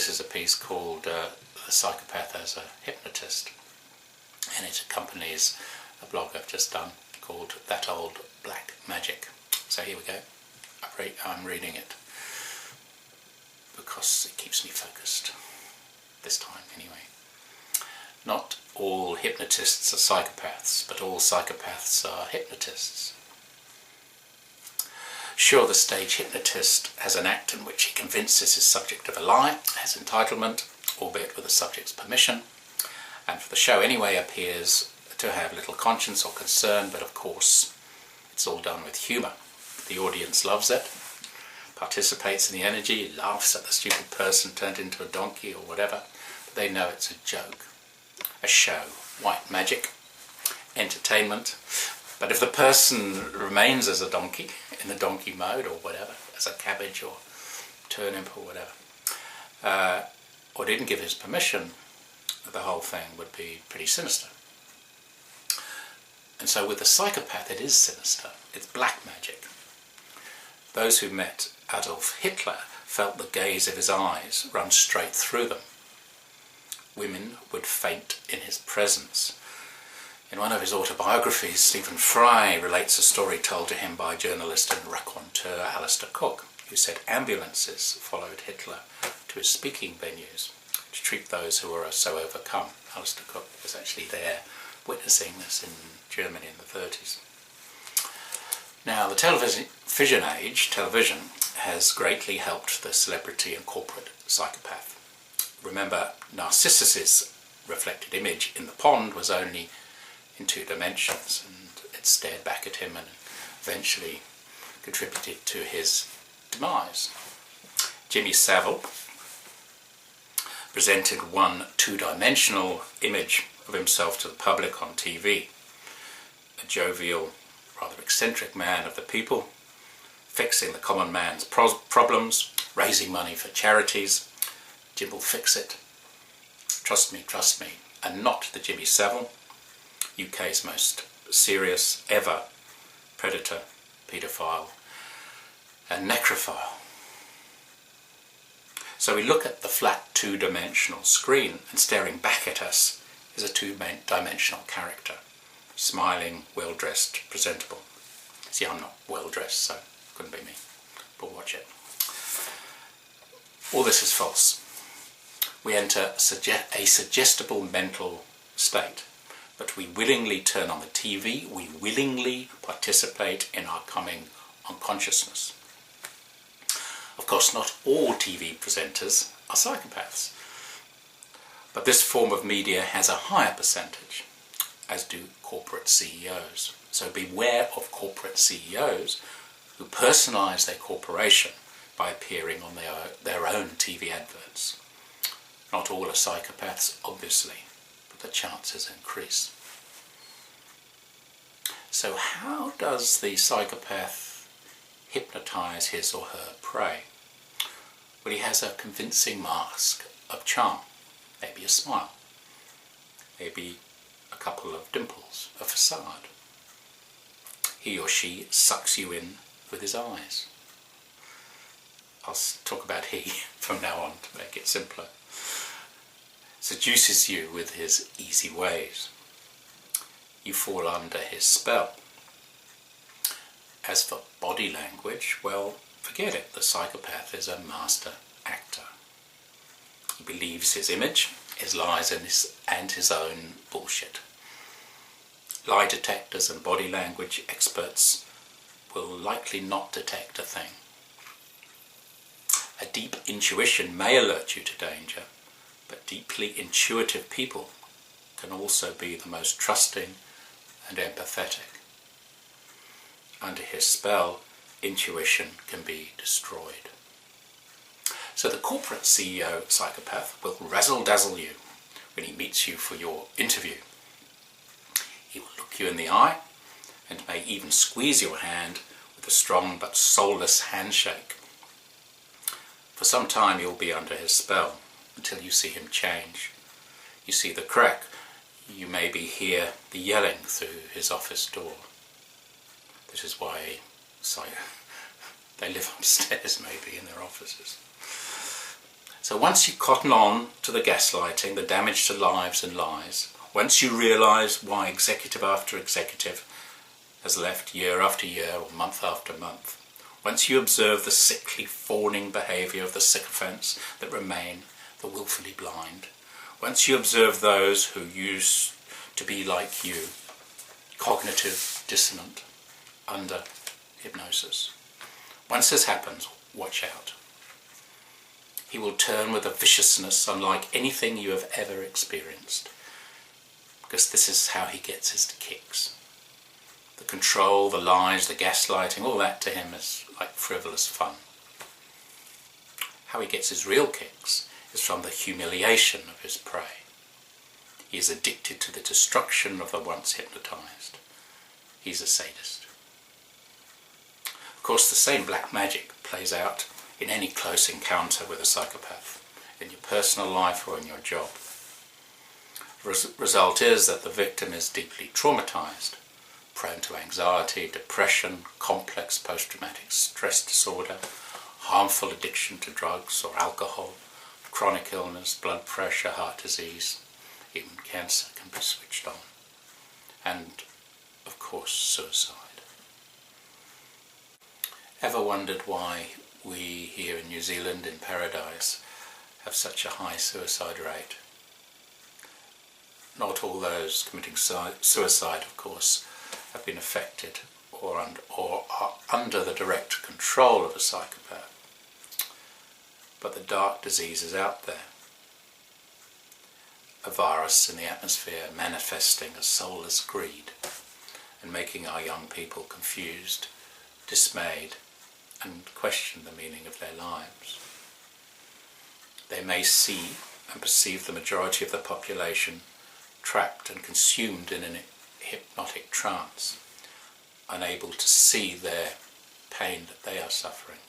This is a piece called The Psychopath as a Hypnotist, and it accompanies a blog I've just done called That Old Black Magic. So here we go. I'm reading it because it keeps me focused, this time anyway. Not all hypnotists are psychopaths, but all psychopaths are hypnotists. Sure, the stage hypnotist has an act in which he convinces his subject of a lie, has entitlement, albeit with the subject's permission, and for the show anyway appears to have little conscience or concern, but of course it's all done with humour. The audience loves it, participates in the energy, laughs at the stupid person turned into a donkey or whatever, but they know it's a joke, a show, white magic, entertainment. But if the person remains as a donkey, in the donkey mode or whatever, as a cabbage or turnip or whatever, or didn't give his permission, the whole thing would be pretty sinister. And so with the psychopath it is sinister, it's black magic. Those who met Adolf Hitler felt the gaze of his eyes run straight through them. Women would faint in his presence. In one of his autobiographies, Stephen Fry relates a story told to him by journalist and raconteur Alistair Cook, who said ambulances followed Hitler to his speaking venues to treat those who were so overcome. Alistair Cook was actually there witnessing this in Germany in the 30s. Now, the television age, television, has greatly helped the celebrity and corporate psychopath. Remember, Narcissus's reflected image in the pond was only in 2 dimensions, and it stared back at him and eventually contributed to his demise. Jimmy Savile presented one 2-dimensional image of himself to the public on TV. A jovial, rather eccentric man of the people, fixing the common man's problems, raising money for charities. Jim will fix it. Trust me, and not the Jimmy Savile, UK's most serious ever predator, paedophile and necrophile. So we look at the flat 2-dimensional screen, and staring back at us is a 2-dimensional character, smiling, well-dressed, presentable. See, I'm not well-dressed, so it couldn't be me, but watch it. All this is false. We enter a suggestible mental state, but we willingly turn on the TV, we willingly participate in our coming unconsciousness. Of course, not all TV presenters are psychopaths, but this form of media has a higher percentage, as do corporate CEOs. So beware of corporate CEOs who personalise their corporation by appearing on their own TV adverts. Not all are psychopaths, obviously, but the chances increase. So how does the psychopath hypnotise his or her prey? Well, he has a convincing mask of charm, maybe a smile, maybe a couple of dimples, a facade. He or she sucks you in with his eyes. I'll talk about he from now on to make it simpler. Seduces you with his easy ways. You fall under his spell. As for body language, well, forget it. The psychopath is a master actor. He believes his image, his lies and his own bullshit. Lie detectors and body language experts will likely not detect a thing. A deep intuition may alert you to danger, but deeply intuitive people can also be the most trusting and empathetic. Under his spell, intuition can be destroyed. So the corporate CEO psychopath will razzle-dazzle you when he meets you for your interview. He will look you in the eye and may even squeeze your hand with a strong but soulless handshake. For some time you'll be under his spell, until you see him change. You see the crack, you maybe hear the yelling through his office door. This is why they live upstairs maybe in their offices. So once you cotton on to the gaslighting, the damage to lives and lies, once you realise why executive after executive has left year after year or month after month, once you observe the sickly fawning behaviour of the sycophants that remain, the wilfully blind, once you observe those who used to be like you, cognitive dissonant, under hypnosis, once this happens, watch out. He will turn with a viciousness unlike anything you have ever experienced, because this is how he gets his kicks. The control, the lies, the gaslighting, all that to him is like frivolous fun. How he gets his real kicks is from the humiliation of his prey. He is addicted to the destruction of the once hypnotised. He's a sadist. Of course, the same black magic plays out in any close encounter with a psychopath, in your personal life or in your job. Result is that the victim is deeply traumatised, prone to anxiety, depression, complex post-traumatic stress disorder, harmful addiction to drugs or alcohol, chronic illness, blood pressure, heart disease, even cancer can be switched on, and of course suicide. Ever wondered why we here in New Zealand, in Paradise, have such a high suicide rate? Not all those committing suicide, of course, have been affected or are under the direct control of a psychopath. But the dark disease is out there. A virus in the atmosphere manifesting a soulless greed and making our young people confused, dismayed, and question the meaning of their lives. They may see and perceive the majority of the population trapped and consumed in an hypnotic trance, unable to see their pain that they are suffering.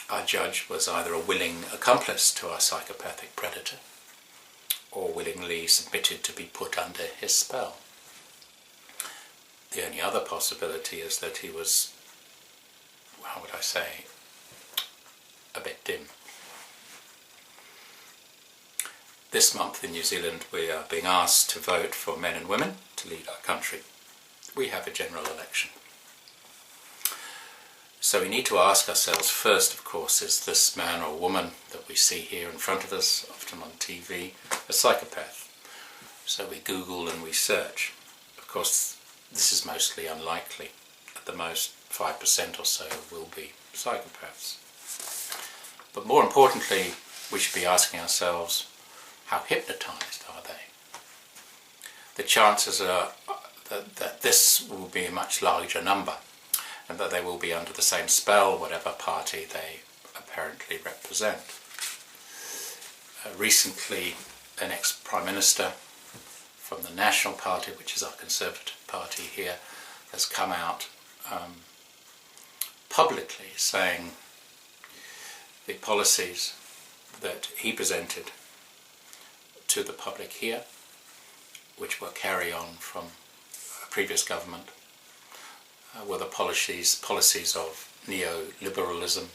Our judge was either a willing accomplice to our psychopathic predator, or willingly submitted to be put under his spell. The only other possibility is that he was, how would I say, a bit dim. This month in New Zealand we are being asked to vote for men and women to lead our country. We have a general election. So we need to ask ourselves first, of course, is this man or woman that we see here in front of us, often on TV, a psychopath? So we Google and we search. Of course, this is mostly unlikely. At the most, 5% or so will be psychopaths. But more importantly, we should be asking ourselves, how hypnotised are they? The chances are that this will be a much larger number, and that they will be under the same spell, whatever party they apparently represent. Recently, an ex-Prime Minister from the National Party, which is our Conservative Party here, has come out publicly saying the policies that he presented to the public here, which were carry on from a previous government, were the policies of neoliberalism,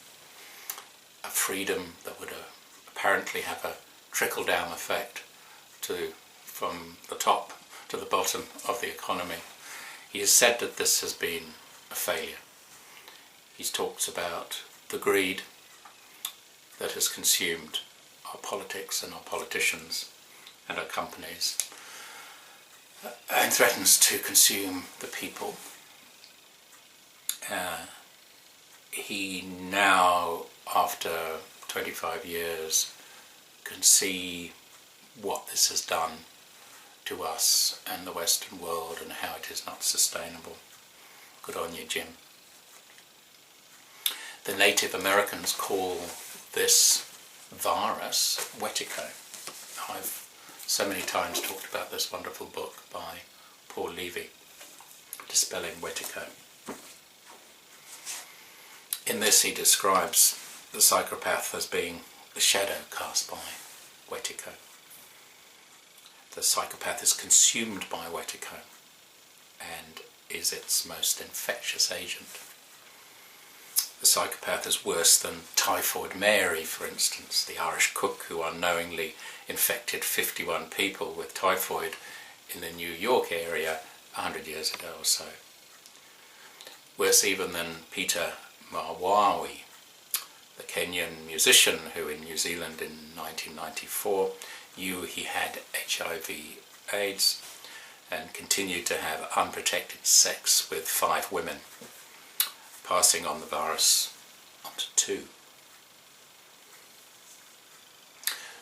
a freedom that would apparently have a trickle-down effect from the top to the bottom of the economy. He has said that this has been a failure. He talks about the greed that has consumed our politics and our politicians and our companies, and threatens to consume the people. He now, after 25 years, can see what this has done to us and the Western world and how it is not sustainable. Good on you, Jim. The Native Americans call this virus Wetiko. I've so many times talked about this wonderful book by Paul Levy, Dispelling Wetiko. In this he describes the psychopath as being the shadow cast by Wetiko. The psychopath is consumed by Wetiko and is its most infectious agent. The psychopath is worse than Typhoid Mary, for instance, the Irish cook who unknowingly infected 51 people with typhoid in the New York area 100 years ago or so. Worse even than Peter Marwawi, the Kenyan musician who in New Zealand in 1994 knew he had HIV/AIDS and continued to have unprotected sex with 5 women, passing on the virus onto 2.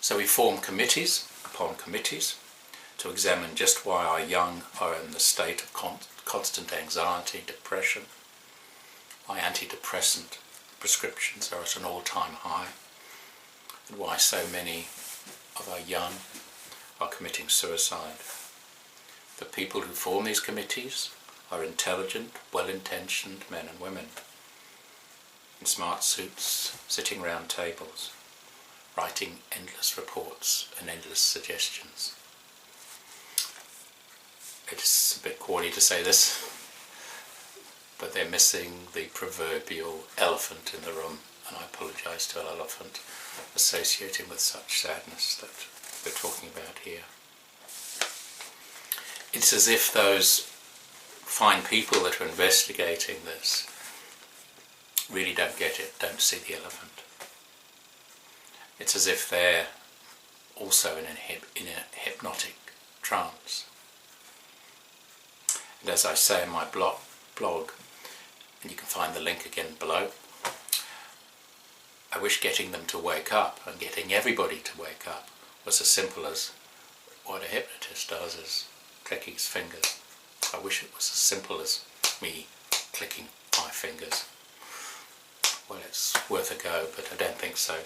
So we form committees upon committees to examine just why our young are in the state of constant anxiety, depression, why antidepressant prescriptions are at an all-time high, and why so many of our young are committing suicide. The people who form these committees are intelligent, well-intentioned men and women in smart suits, sitting round tables, writing endless reports and endless suggestions. It's a bit corny to say this, but they're missing the proverbial elephant in the room, and I apologise to an elephant associating with such sadness that we're talking about here. It's as if those fine people that are investigating this really don't get it, don't see the elephant. It's as if they're also in a hypnotic trance. And as I say in my blog, and you can find the link again below, I wish getting them to wake up and getting everybody to wake up was as simple as what a hypnotist does, is clicking his fingers. I wish it was as simple as me clicking my fingers. Well, it's worth a go, but I don't think so.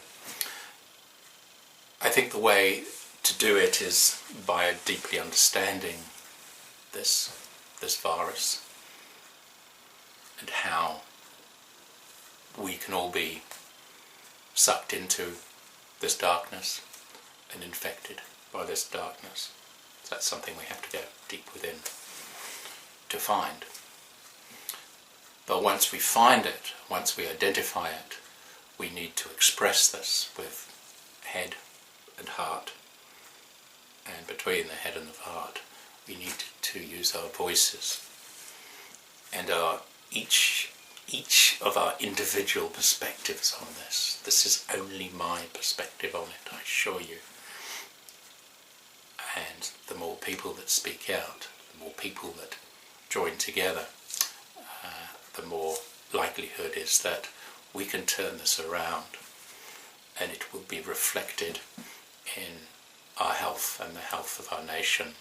I think the way to do it is by deeply understanding this virus and how we can all be sucked into this darkness and infected by this darkness. So that's something we have to go deep within to find. But once we find it, once we identify it, we need to express this with head and heart. And between the head and the heart, we need to use our voices and each of our individual perspectives on this. This is only my perspective on it, I assure you. And the more people that speak out, the more people that join together, the more likelihood is that we can turn this around and it will be reflected in our health and the health of our nation,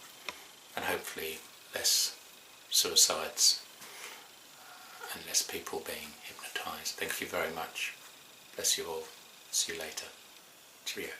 and hopefully less suicides and less people being hypnotised. Thank you very much. Bless you all. See you later. Cheerio.